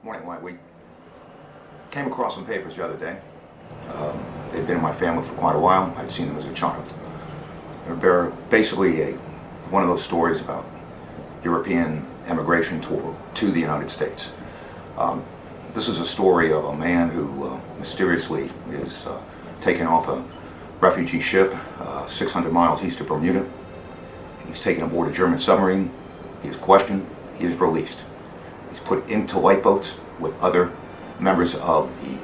Morning, White. Came across some papers the other day. They'd been in my family for quite a while. I'd seen them as a child. They're basically one of those stories about European emigration to the United States. This is a story of a man who mysteriously is taken off a refugee ship 600 miles east of Bermuda. He's taken aboard a German submarine. He is questioned. He is released. He's put into lifeboats with other members of the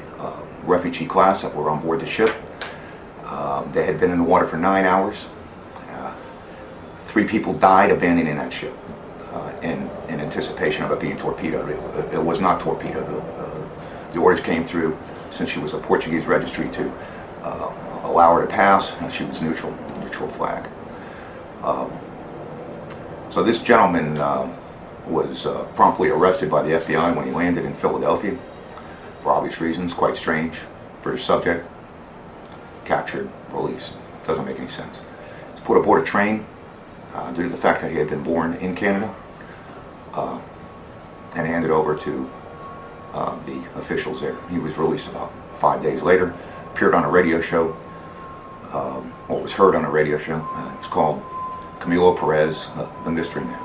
refugee class that were on board the ship. They had been in the water for 9 hours. 3 people died abandoning that ship in anticipation of it being torpedoed. It was not torpedoed. The orders came through, since she was a Portuguese registry, to allow her to pass. She was neutral flag. So this gentleman was promptly arrested by the FBI when he landed in Philadelphia, for obvious reasons. Quite strange. British subject, captured, released. Doesn't make any sense. He's put aboard a train due to the fact that he had been born in Canada, and handed over to the officials there. He was released about 5 days later, appeared on a radio show, or was heard on a radio show. It was called Camillo, Perez, the Mystery Man.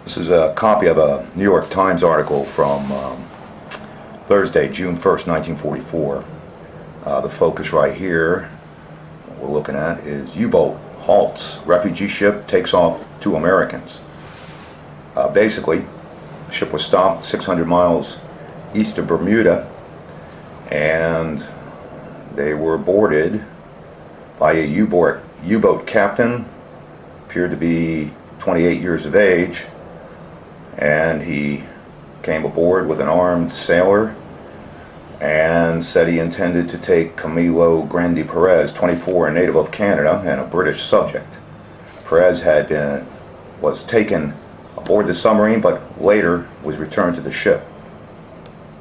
This is a copy of a New York Times article from Thursday, June 1st, 1944. The focus right here, what we're looking at, is U-boat halts. Refugee ship takes off 2 Americans. Basically, the ship was stopped 600 miles east of Bermuda, and they were boarded by a U-boat captain, appeared to be 28 years of age, and he came aboard with an armed sailor and said he intended to take Camillo Perez, 24, a native of Canada and a British subject. Perez was taken aboard the submarine, but later was returned to the ship.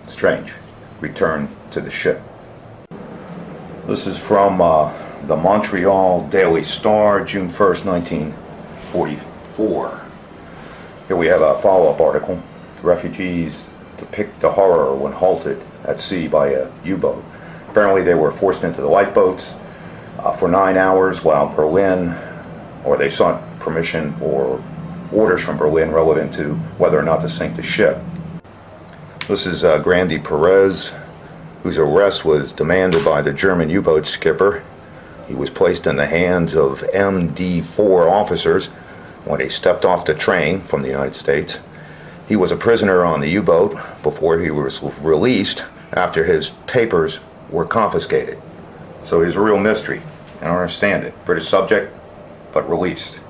Strange. Returned to the ship. This is from the Montreal Daily Star, June 1st, 1944. Here we have a follow-up article. Refugees depict the horror when halted at sea by a U-boat. Apparently they were forced into the lifeboats for 9 hours while they sought permission or orders from Berlin relevant to whether or not to sink the ship. This is Grandy Perez, whose arrest was demanded by the German U-boat skipper. He was placed in the hands of MD4 officers when he stepped off the train from the United States. He was a prisoner on the U-boat before he was released after his papers were confiscated. So he's a real mystery. I don't understand it. British subject, but released.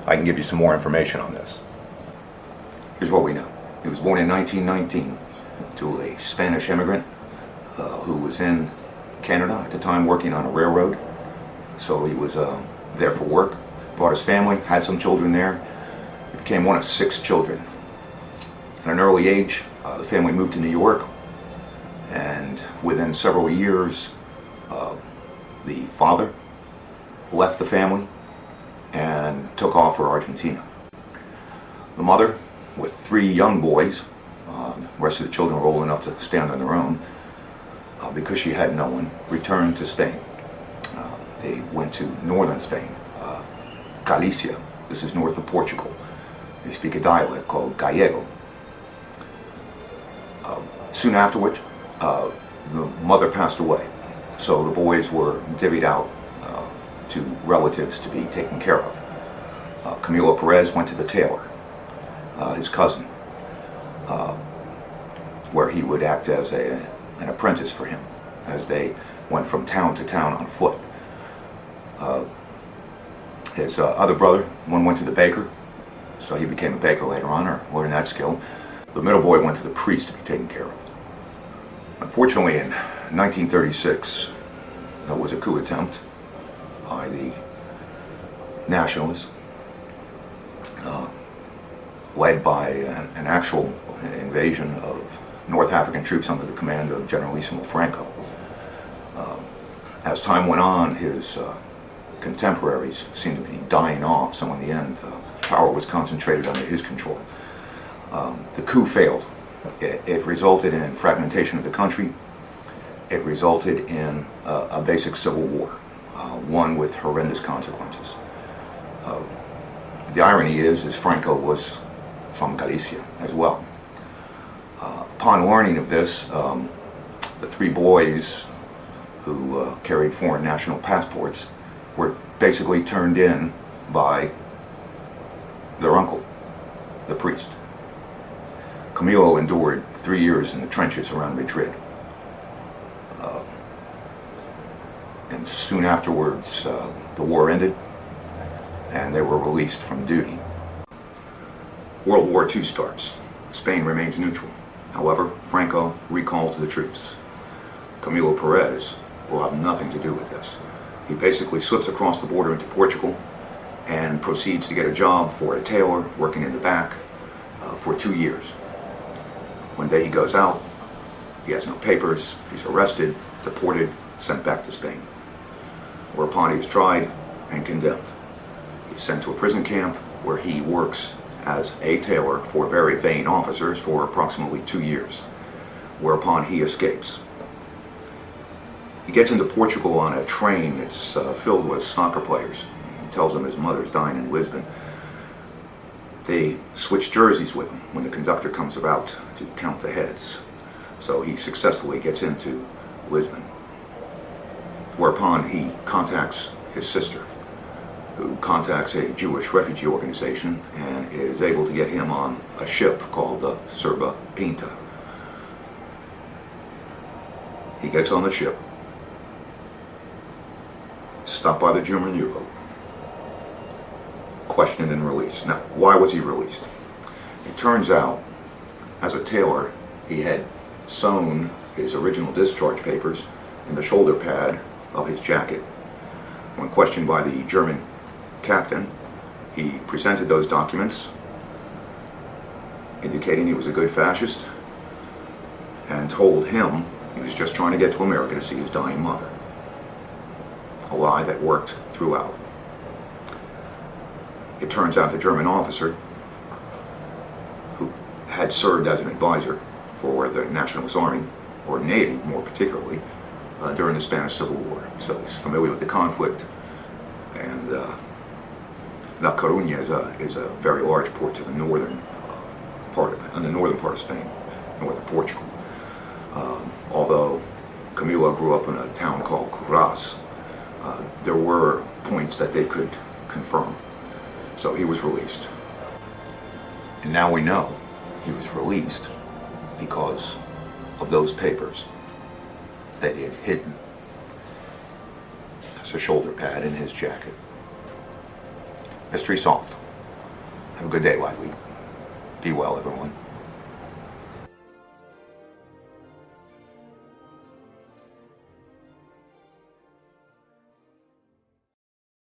I can give you some more information on this. Here's what we know. He was born in 1919 to a Spanish immigrant who was in Canada at the time working on a railroad. So he was there for work. Brought his family, had some children there. He became one of 6 children. At an early age, the family moved to New York, and within several years, the father left the family and took off for Argentina. The mother, with 3 young boys, the rest of the children were old enough to stand on their own, because she had no one, returned to Spain. They went to northern Spain, Galicia. This is north of Portugal. They speak a dialect called Gallego. Soon afterwards, the mother passed away, so the boys were divvied out to relatives to be taken care of. Camillo Perez went to the tailor, his cousin, where he would act as an apprentice for him as they went from town to town on foot. His other brother, one went to the baker, so he became a baker later on, or learned that skill. The middle boy went to the priest to be taken care of. Unfortunately, in 1936, there was a coup attempt by the nationalists, led by an actual invasion of North African troops under the command of Generalissimo Franco. As time went on, his contemporaries seemed to be dying off, so in the end, power was concentrated under his control. The coup failed. It resulted in fragmentation of the country. It resulted in a basic civil war, one with horrendous consequences. The irony is Franco was from Galicia as well. Upon learning of this, the three boys who carried foreign national passports were basically turned in by their uncle, the priest. Camillo endured 3 years in the trenches around Madrid. And soon afterwards, the war ended, and they were released from duty. World War II starts. Spain remains neutral. However, Franco recalls the troops. Camillo Perez will have nothing to do with this. He basically slips across the border into Portugal and proceeds to get a job for a tailor working in the back for 2 years. One day he goes out, he has no papers, he's arrested, deported, sent back to Spain, whereupon he is tried and condemned. He's sent to a prison camp where he works as a tailor for very vain officers for approximately 2 years, whereupon he escapes. He gets into Portugal on a train that's filled with soccer players. He tells them his mother's dying in Lisbon. They switch jerseys with him when the conductor comes about to count the heads. So he successfully gets into Lisbon, whereupon he contacts his sister, who contacts a Jewish refugee organization and is able to get him on a ship called the Serba Pinta. He gets on the ship, stopped by the German U-boat, questioned and released. Now, why was he released? It turns out, as a tailor, he had sewn his original discharge papers in the shoulder pad of his jacket. When questioned by the German captain, he presented those documents, indicating he was a good fascist, and told him he was just trying to get to America to see his dying mother. A lie that worked throughout. It turns out the German officer, who had served as an advisor for the Nationalist Army, or Navy more particularly, during the Spanish Civil War. So he's familiar with the conflict, and La Coruña is a very large port to the northern part of Spain, north of Portugal. Although Camillo grew up in a town called Curas, there were points that they could confirm. So he was released. And now we know he was released because of those papers that he had hidden as a shoulder pad in his jacket. Mystery solved. Have a good day, Lively. Be well, everyone.